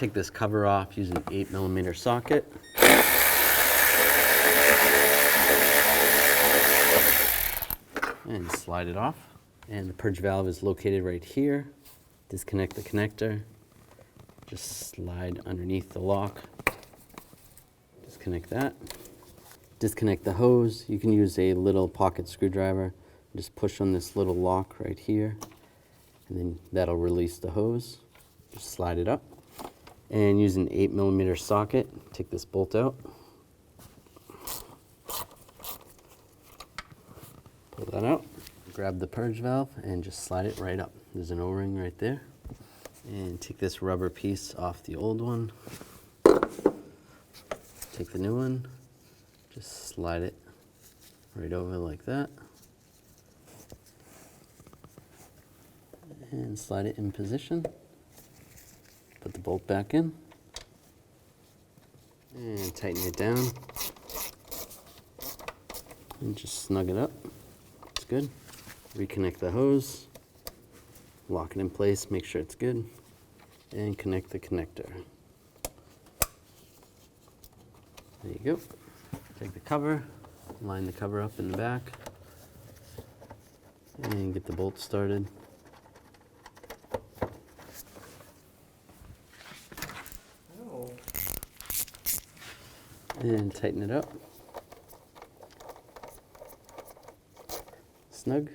take this cover off using an 8mm socket. And slide it off. And the purge valve is located right here. Disconnect the connector. Just slide underneath the lock. Disconnect that. Disconnect the hose. You can use a little pocket screwdriver. Just push on this little lock right here, and then that'll release the hose. Just slide it up. And use an 8mm socket, take this bolt out. Pull that out. Grab the purge valve and just slide it right up. There's an O-ring right there. And take this rubber piece off the old one. Take the new one. Just slide it right over like that. And slide it in position. Put the bolt back in. And tighten it down. And just snug it up. It's good. Reconnect the hose. Lock it in place, make sure it's good. And connect the connector. There you go. Take the cover, line the cover up in the back, and get the bolt started. Oh. And tighten it up. Snug.